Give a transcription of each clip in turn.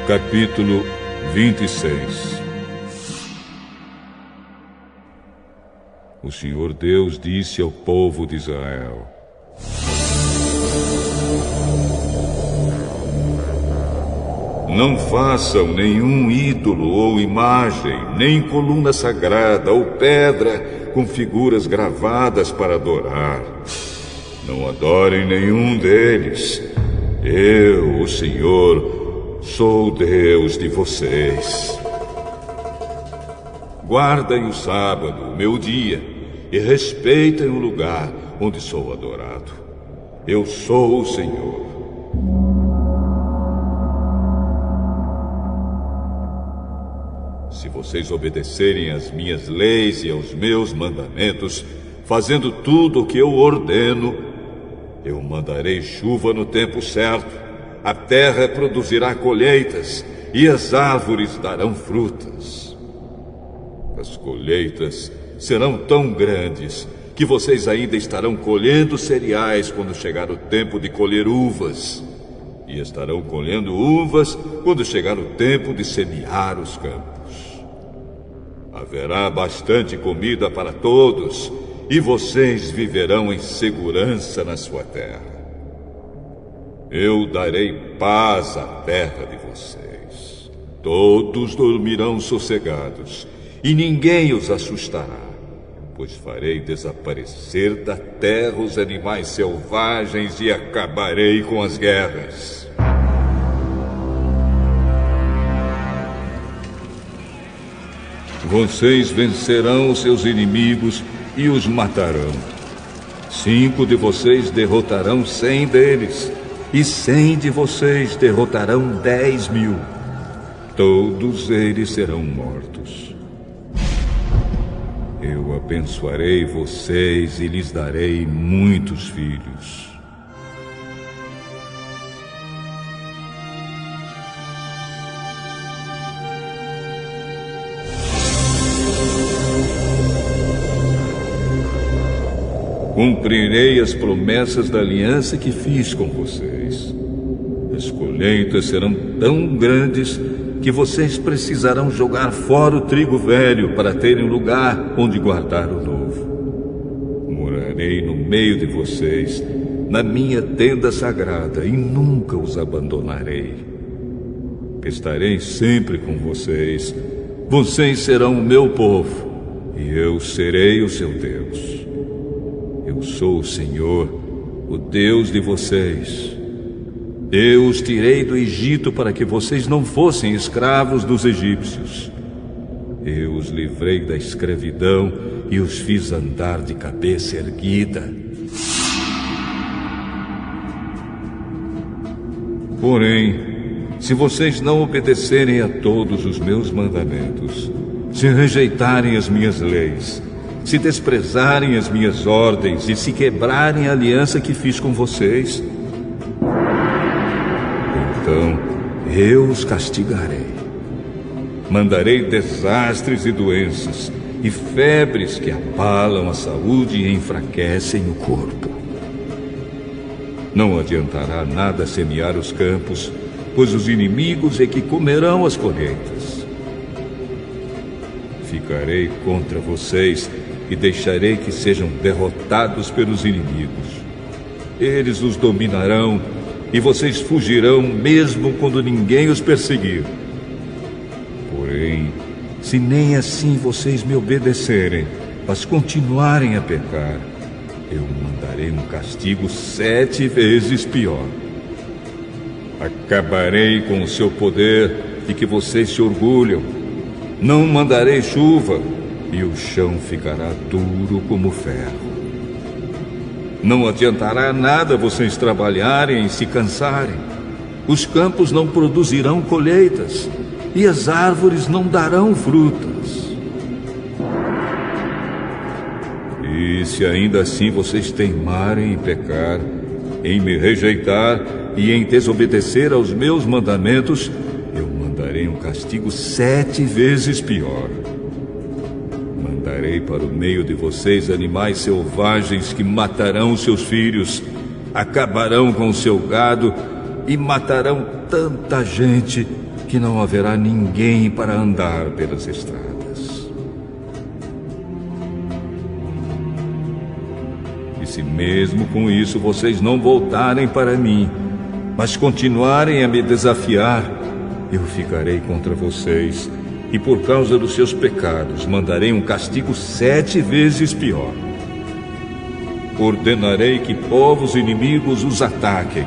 Capítulo 26. O Senhor Deus disse ao povo de Israel: não façam nenhum ídolo ou imagem, nem coluna sagrada ou pedra com figuras gravadas para adorar. Não adorem nenhum deles. Eu, o Senhor, sou o Deus de vocês. Guardem o sábado, meu dia, e respeitem o lugar onde sou adorado. Eu sou o Senhor. Se vocês obedecerem às minhas leis e aos meus mandamentos, fazendo tudo o que eu ordeno, eu mandarei chuva no tempo certo, a terra produzirá colheitas e as árvores darão frutas. As colheitas serão tão grandes que vocês ainda estarão colhendo cereais quando chegar o tempo de colher uvas, e estarão colhendo uvas quando chegar o tempo de semear os campos. Haverá bastante comida para todos, e vocês viverão em segurança na sua terra. Eu darei paz à terra de vocês. Todos dormirão sossegados, e ninguém os assustará, pois farei desaparecer da terra os animais selvagens e acabarei com as guerras. Vocês vencerão os seus inimigos e os matarão. 5 de vocês derrotarão 100 deles, e 100 de vocês derrotarão 10.000. Todos eles serão mortos. Eu abençoarei vocês e lhes darei muitos filhos. Cumprirei as promessas da aliança que fiz com vocês. As colheitas serão tão grandes que vocês precisarão jogar fora o trigo velho para terem um lugar onde guardar o novo. Morarei no meio de vocês, na minha tenda sagrada, e nunca os abandonarei. Estarei sempre com vocês. Vocês serão o meu povo, e eu serei o seu Deus. Eu sou o Senhor, o Deus de vocês. Eu os tirei do Egito para que vocês não fossem escravos dos egípcios. Eu os livrei da escravidão e os fiz andar de cabeça erguida. Porém, se vocês não obedecerem a todos os meus mandamentos, se rejeitarem as minhas leis, se desprezarem as minhas ordens e se quebrarem a aliança que fiz com vocês, então eu os castigarei. Mandarei desastres e doenças, e febres que abalam a saúde e enfraquecem o corpo. Não adiantará nada semear os campos, pois os inimigos é que comerão as colheitas. Ficarei contra vocês e deixarei que sejam derrotados pelos inimigos. Eles os dominarão e vocês fugirão mesmo quando ninguém os perseguir. Porém, se nem assim vocês me obedecerem, mas continuarem a pecar, eu mandarei um castigo 7 vezes pior. Acabarei com o seu poder de que vocês se orgulham. Não mandarei chuva, e o chão ficará duro como ferro. Não adiantará nada vocês trabalharem e se cansarem. Os campos não produzirão colheitas, e as árvores não darão frutas. E se ainda assim vocês teimarem em pecar, em me rejeitar e em desobedecer aos meus mandamentos, eu mandarei um castigo 7 vezes pior. Mandarei para o meio de vocês animais selvagens que matarão seus filhos, acabarão com o seu gado e matarão tanta gente que não haverá ninguém para andar pelas estradas. E se mesmo com isso vocês não voltarem para mim, mas continuarem a me desafiar, eu ficarei contra vocês, e por causa dos seus pecados mandarei um castigo 7 vezes pior. Ordenarei que povos inimigos os ataquem,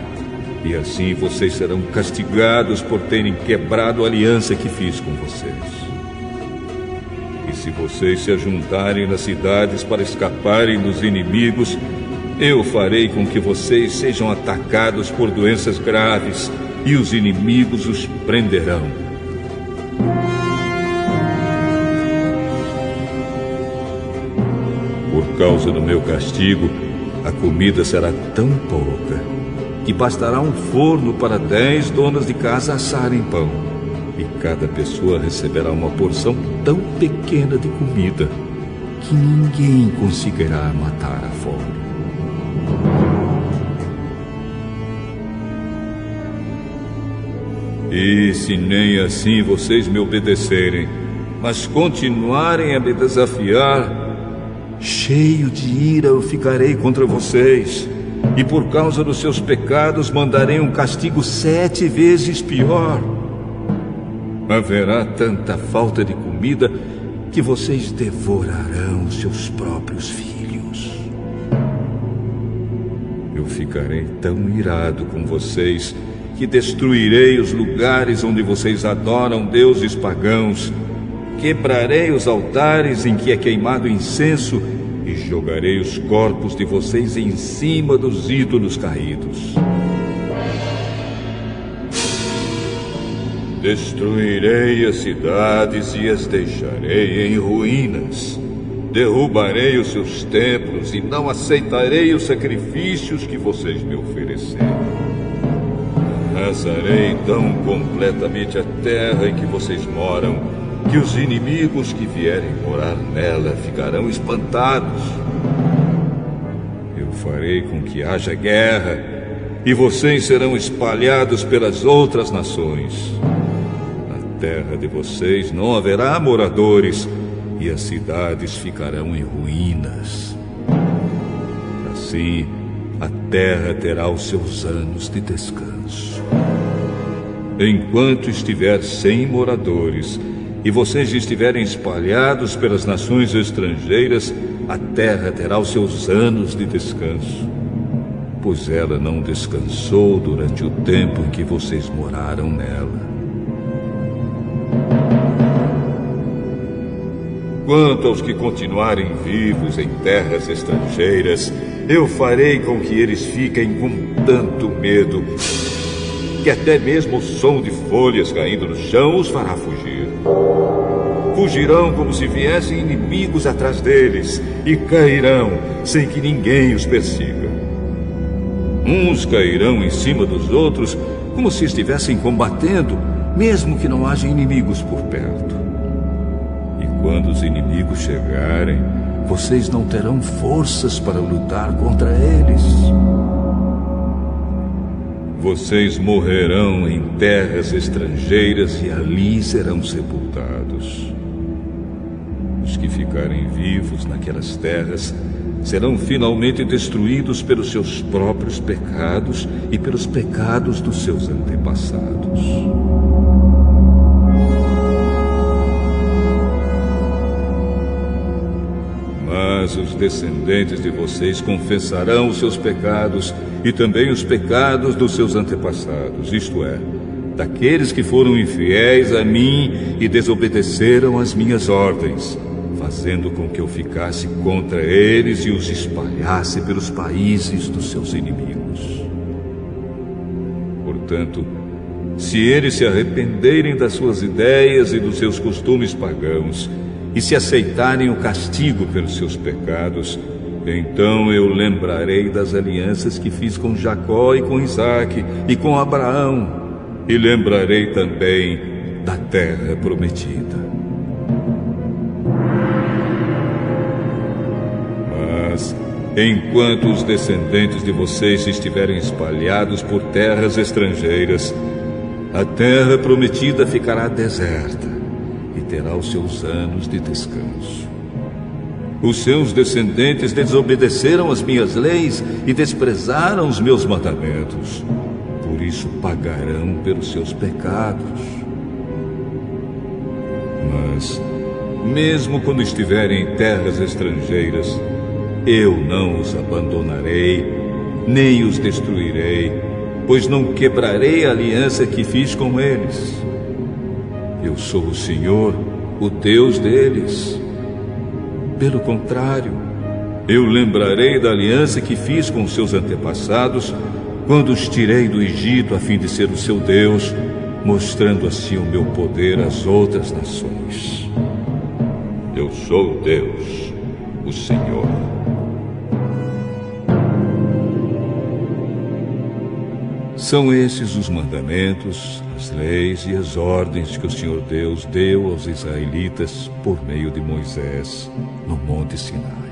e assim vocês serão castigados por terem quebrado a aliança que fiz com vocês. E se vocês se ajuntarem nas cidades para escaparem dos inimigos, eu farei com que vocês sejam atacados por doenças graves, e os inimigos os prenderão. Por causa do meu castigo, a comida será tão pouca que bastará um forno para 10 donas de casa assarem pão, e cada pessoa receberá uma porção tão pequena de comida que ninguém conseguirá matar a fome. E se nem assim vocês me obedecerem, mas continuarem a me desafiar, cheio de ira eu ficarei contra vocês, e por causa dos seus pecados mandarei um castigo 7 vezes pior. Haverá tanta falta de comida que vocês devorarão seus próprios filhos. Eu ficarei tão irado com vocês que destruirei os lugares onde vocês adoram deuses pagãos, quebrarei os altares em que é queimado incenso e jogarei os corpos de vocês em cima dos ídolos caídos. Destruirei as cidades e as deixarei em ruínas. Derrubarei os seus templos e não aceitarei os sacrifícios que vocês me ofereceram. Arrasarei tão completamente a terra em que vocês moram que os inimigos que vierem morar nela ficarão espantados. Eu farei com que haja guerra e vocês serão espalhados pelas outras nações. Na terra de vocês não haverá moradores e as cidades ficarão em ruínas. Assim, a terra terá os seus anos de descanso. Enquanto estiver sem moradores e vocês estiverem espalhados pelas nações estrangeiras, a terra terá os seus anos de descanso, pois ela não descansou durante o tempo em que vocês moraram nela. Quanto aos que continuarem vivos em terras estrangeiras, eu farei com que eles fiquem com tanto medo que até mesmo o som de folhas caindo no chão os fará fugir. Fugirão como se viessem inimigos atrás deles e cairão sem que ninguém os persiga. Uns cairão em cima dos outros como se estivessem combatendo, mesmo que não haja inimigos por perto. E quando os inimigos chegarem, vocês não terão forças para lutar contra eles. Vocês morrerão em terras estrangeiras e ali serão sepultados. Os que ficarem vivos naquelas terras serão finalmente destruídos pelos seus próprios pecados e pelos pecados dos seus antepassados. Mas os descendentes de vocês confessarão os seus pecados e também os pecados dos seus antepassados, isto é, daqueles que foram infiéis a mim e desobedeceram às minhas ordens, fazendo com que eu ficasse contra eles e os espalhasse pelos países dos seus inimigos. Portanto, se eles se arrependerem das suas ideias e dos seus costumes pagãos, e se aceitarem o castigo pelos seus pecados, então eu lembrarei das alianças que fiz com Jacó e com Isaque e com Abraão, e lembrarei também da terra prometida. Mas, enquanto os descendentes de vocês estiverem espalhados por terras estrangeiras, A terra prometida ficará deserta e terá os seus anos de descanso. Os seus descendentes desobedeceram as minhas leis e desprezaram os meus mandamentos. Por isso pagarão pelos seus pecados. Mas, mesmo quando estiverem em terras estrangeiras, eu não os abandonarei, nem os destruirei, pois não quebrarei a aliança que fiz com eles. Eu sou o Senhor, o Deus deles. Pelo contrário, eu lembrarei da aliança que fiz com seus antepassados, quando os tirei do Egito a fim de ser o seu Deus, mostrando assim o meu poder às outras nações. Eu sou Deus, o Senhor. São esses os mandamentos, as leis e as ordens que o Senhor Deus deu aos israelitas por meio de Moisés no Monte Sinai.